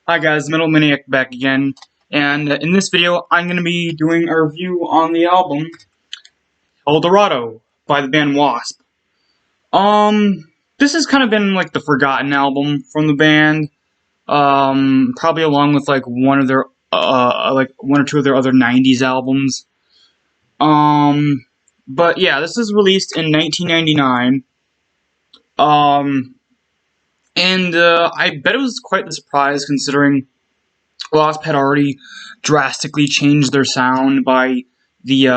Hi guys, Metal Maniac back again, and in this video I'm going to be doing a review on the album Helldrado by the band W.A.S.P. This has kind of been like the forgotten album from the band, probably along with like one of their like one or two of their other 90s albums. But yeah, this was released in 1999. And I bet it was quite the surprise considering W.A.S.P had already drastically changed their sound by the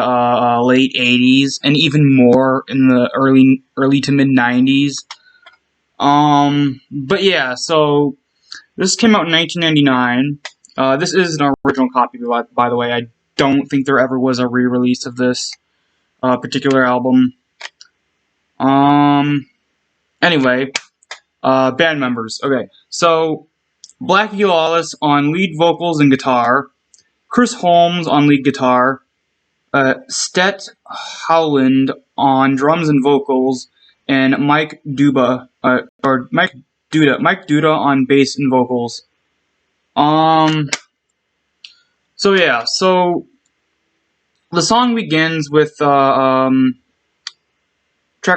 late 80s and even more in the early to mid 90s. But yeah, so this came out in 1999. This is an original copy, by the way. I don't think there ever was a re-release of this particular album. Anyway, band members. Okay, so Blackie Lawless on lead vocals and guitar, Chris Holmes on lead guitar, Stet Howland on drums and vocals, and Mike Duda on bass and vocals. So yeah, so the song begins with track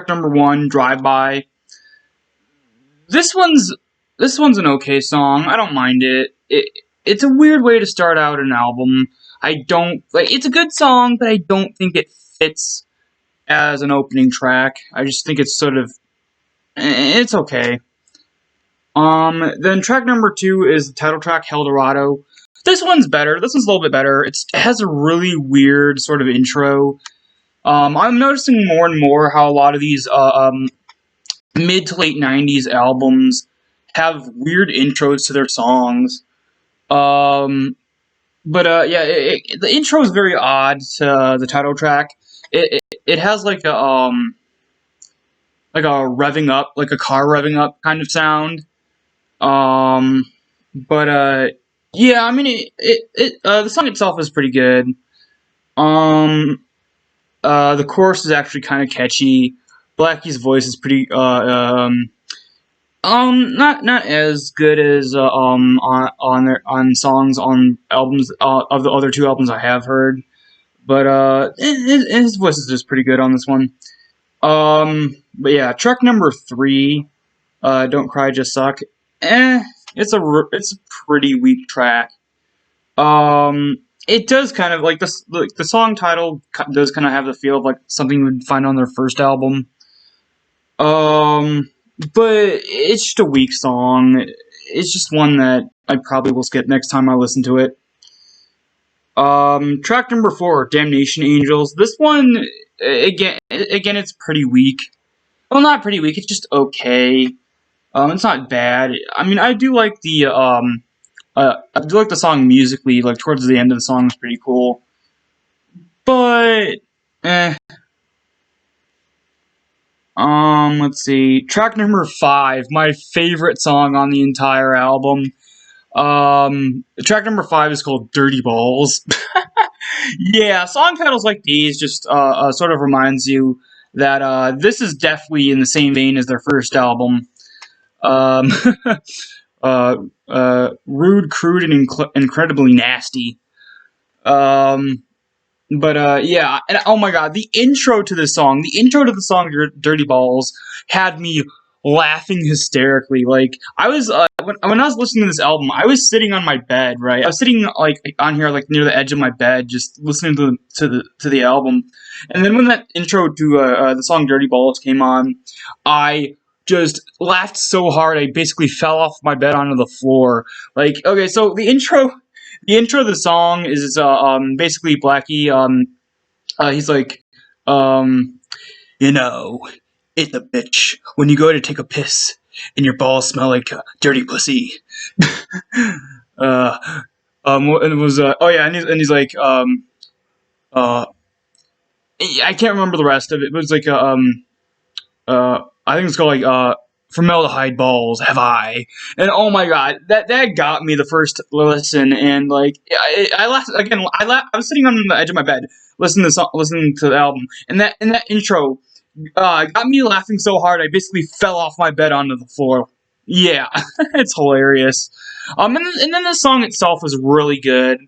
number 1, Drive By. This one's an okay song. I don't mind it. It's a weird way to start out an album. I don't like. It's a good song, but I don't think it fits as an opening track. I just think it's sort of it's okay. Then track number 2 is the title track, Helldrado. This one's better. This one's a little bit better. It has a really weird sort of intro. I'm noticing more and more how a lot of these mid to late 90s albums have weird intros to their songs. Yeah, the intro is very odd to the title track. It has like a revving up, like a car revving up kind of sound. Yeah, I mean the song itself is pretty good. The chorus is actually kind of catchy. Blackie's voice is pretty not as good as on songs on albums of the other two albums I have heard, but his voice is just pretty good on this one. But yeah, track number 3, Don't Cry Just Suck. It's a pretty weak track. It does kind of like this. Like the song title does kind of have the feel of like something you would find on their first album. But it's just a weak song. It's just one that I probably will skip next time I listen to it. Track number 4, Damnation Angels. This one, again, it's pretty weak. Well, not pretty weak. It's just okay. It's not bad. I mean, I do like the song musically. Like towards the end of the song is pretty cool. But let's see. Track number 5, my favorite song on the entire album. Track number 5 is called Dirty Balls. Yeah, song titles like these just sort of reminds you that this is definitely in the same vein as their first album. Rude, crude, and incredibly nasty. Yeah, and oh my god, the intro to the song Dirty Balls had me laughing hysterically. Like, I was, when I was listening to this album, I was sitting on my bed, right? I was sitting, like, on here, like, near the edge of my bed, just listening to the album. And then when that intro to, the song Dirty Balls came on, I just laughed so hard, I basically fell off my bed onto the floor. Like, okay, so the intro of the song is basically Blackie. He's like, you know, it's a bitch when you go to take a piss and your balls smell like dirty pussy. And it was oh yeah, and he's like I can't remember the rest of it. It was like I think it's called like formaldehyde balls have I, and oh my god, that got me the first listen, and like I laughed again. I was sitting on the edge of my bed listening to the album, and that intro got me laughing so hard I basically fell off my bed onto the floor. Yeah, it's hilarious. And then the song itself is really good.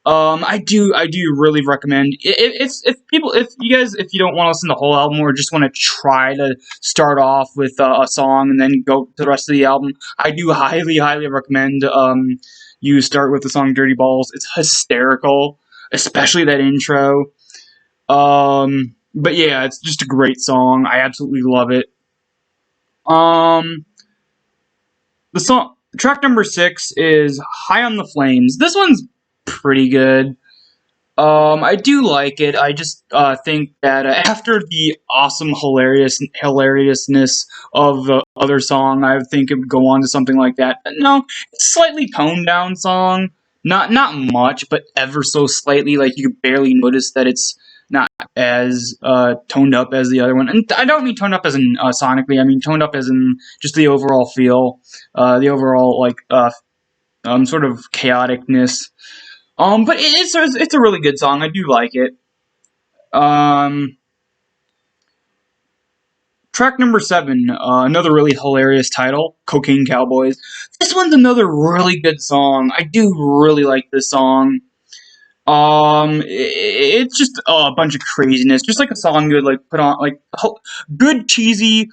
I do really recommend if you guys, if you don't want to listen to the whole album or just want to try to start off with a song and then go to the rest of the album, I do highly recommend you start with the song "Dirty Balls." It's hysterical, especially that intro. But yeah, it's just a great song. I absolutely love it. Um, the song track number 6 is "High on the Flames." This one's pretty good. I do like it. I just think that after the awesome hilariousness of the other song, I would think it would go on to something like that. But no, it's a slightly toned down song. Not much, but ever so slightly. Like you could barely notice that it's not as toned up as the other one. And I don't mean toned up as in sonically. I mean toned up as in just the overall feel, the overall like sort of chaoticness. But it's a really good song. I do like it. Um, track number 7, another really hilarious title, "Cocaine Cowboys." This one's another really good song. I do really like this song. It's just a bunch of craziness, just like a song you would like put on, like good cheesy,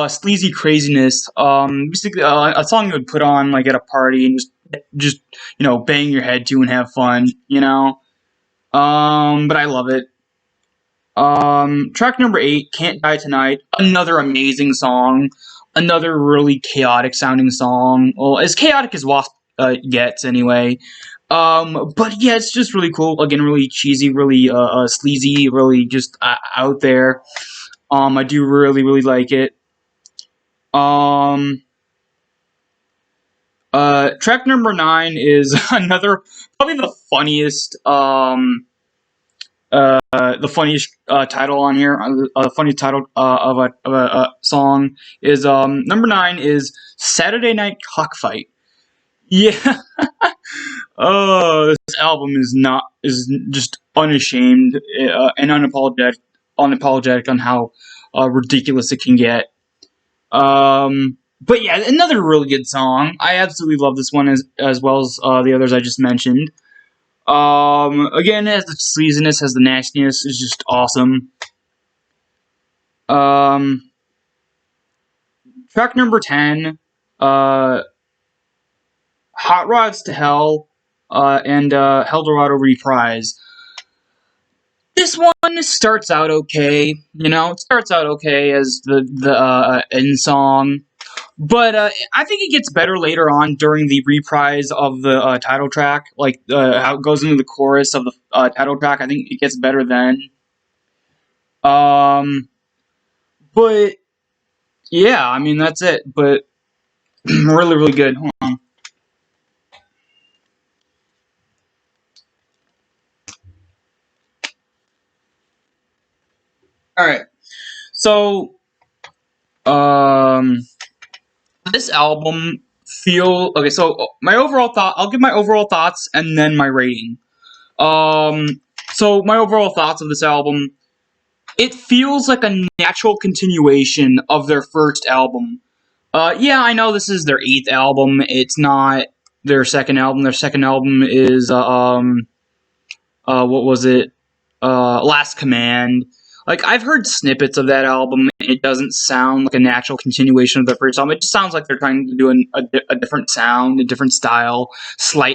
sleazy craziness. Basically, a song you would put on like at a party and just bang your head to and have fun. But I love it. Track number 8, "Can't Die Tonight." Another amazing song. Another really chaotic sounding song. Well, as chaotic as W.A.S.P gets, anyway. But yeah, it's just really cool. Again, really cheesy, really sleazy, really just out there. I do really like it. Um, Track number 9 is another, probably the funniest title on here, the funniest title of a song is number 9 is "Saturday Night Cockfight." Yeah. Oh, this album is just unashamed and unapologetic on how ridiculous it can get. But yeah, another really good song. I absolutely love this one as well as the others I just mentioned. Again, it has the sleaziness, has the nastiness. It's just awesome. Um, Track number 10, uh, "Hot Rods to Hell," and "Helldrado Reprise." This one starts out okay. It starts out okay as the end song. But I think it gets better later on during the reprise of the title track, like how it goes into the chorus of the title track. I think it gets better then. Um, but yeah, I mean that's it. But really good. Hold on. All right. So um, this album feel okay. So my overall thought. I'll give my overall thoughts and then my rating. So my overall thoughts of this album. It feels like a natural continuation of their first album. Yeah, I know this is their 8th album. It's not their second album. Their second album is what was it? Last Command. Like I've heard snippets of that album. It doesn't sound like a natural continuation of their first album. It just sounds like they're trying to do a different sound, a different style,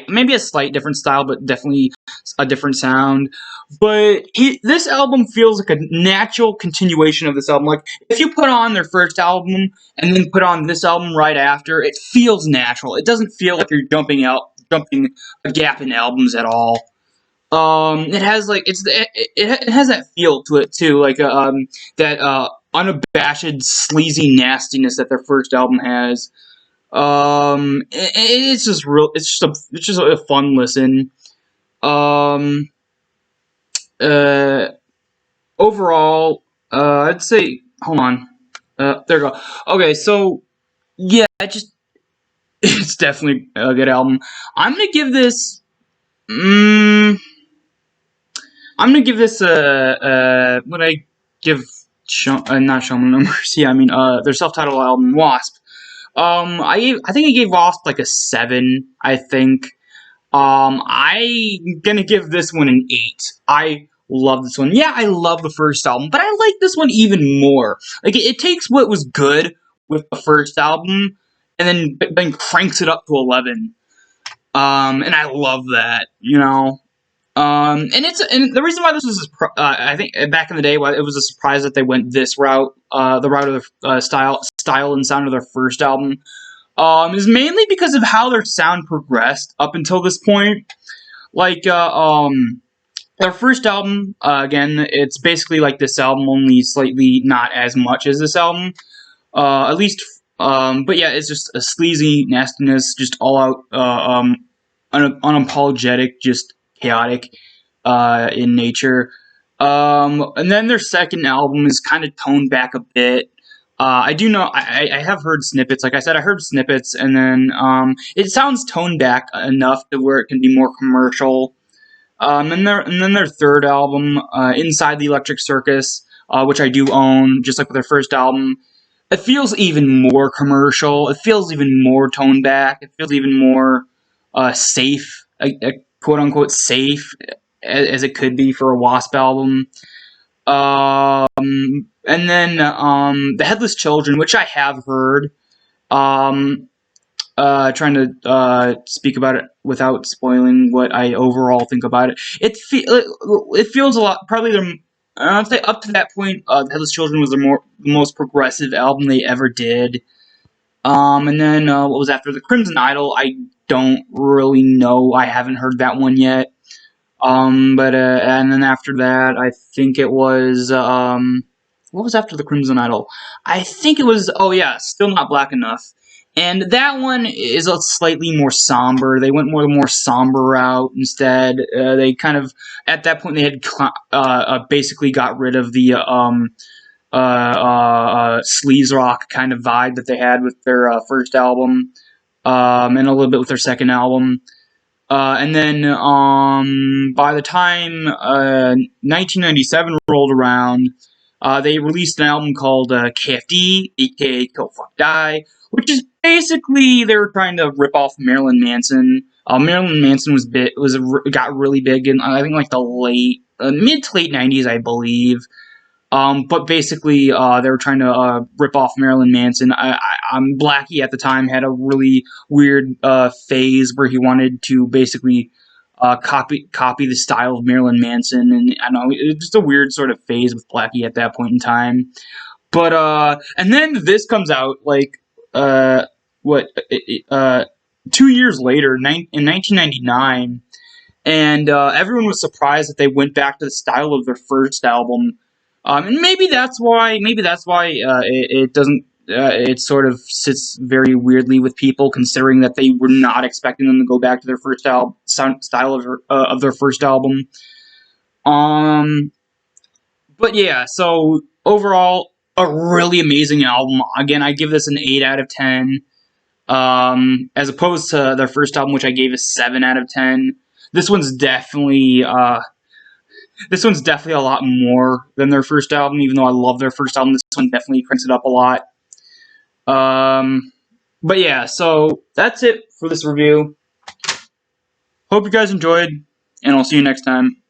maybe a slight different style, but definitely a different sound. But this album feels like a natural continuation of this album. Like if you put on their first album and then put on this album right after, it feels natural. It doesn't feel like you're jumping a gap in albums at all. It has like it has that feel to it too, like that unabashed sleazy nastiness that their first album has. It's just real. It's just a fun listen. Um, uh, Overall, I'd say hold on. There we go. Okay, so yeah, it's definitely a good album. I'm gonna give this. Mm, I'm gonna give this what I give not Showman Numbers. Yeah, I mean their self-titled album W.A.S.P. I think I gave Lost like a 7. I think. I'm gonna give this one an 8. I love this one. Yeah, I love the first album, but I like this one even more. Like it takes what was good with the first album and then cranks it up to 11. And I love that, you know. And the reason why this was, I think back in the day, why it was a surprise that they went this route, the route of the style and sound of their first album, is mainly because of how their sound progressed up until this point. Like, their first album, again, it's basically like this album, only slightly not as much as this album. At least, but yeah, it's just a sleazy nastiness, just all out, unapologetic, just chaotic, in nature. And then their second album is kind of toned back a bit. I do know I have heard snippets. Like I said, I heard snippets, and then it sounds toned back enough to where it can be more commercial. And then their third album, Inside the Electric Circus, which I do own, just like with their first album, it feels even more commercial. It feels even more toned back. It feels even more safe, quote unquote safe, as it could be for a W.A.S.P album. And then the Headless Children, which I have heard. Trying to speak about it without spoiling what I overall think about it. It feels a lot. Probably their I'd say up to that point, the Headless Children was the most progressive album they ever did. And then what was after the Crimson Idol? I don't really know. I haven't heard that one yet. But and then after that, I think it was what was after the Crimson Idol? I think it was, oh yeah, Still Not Black Enough. And that one is a slightly more somber. They went more the more somber route instead. They kind of, at that point, they had basically got rid of the sleaze rock kind of vibe that they had with their first album, and a little bit with their second album. And then by the time 1997 rolled around, they released an album called KFD, aka Kill Fuck Die, which is basically they were trying to rip off Marilyn Manson. Marilyn Manson got really big in I think like the mid to late 90s, I believe. But basically, they were trying to rip off Marilyn Manson. Blackie at the time had a really weird phase where he wanted to basically copy the style of Marilyn Manson, and I don't know, it was just a weird sort of phase with Blackie at that point in time. But and then this comes out like what 2 years later, in 1999, and everyone was surprised that they went back to the style of their first album. And maybe that's why. It doesn't. It sort of sits very weirdly with people, considering that they were not expecting them to go back to their first style of their first album. But yeah. So overall, a really amazing album. Again, I give this an 8 out of 10. As opposed to their first album, which I gave a 7 out of 10. This one's definitely a lot more than their first album, even though I love their first album. This one definitely cranks it up a lot. But yeah, so that's it for this review. Hope you guys enjoyed, and I'll see you next time.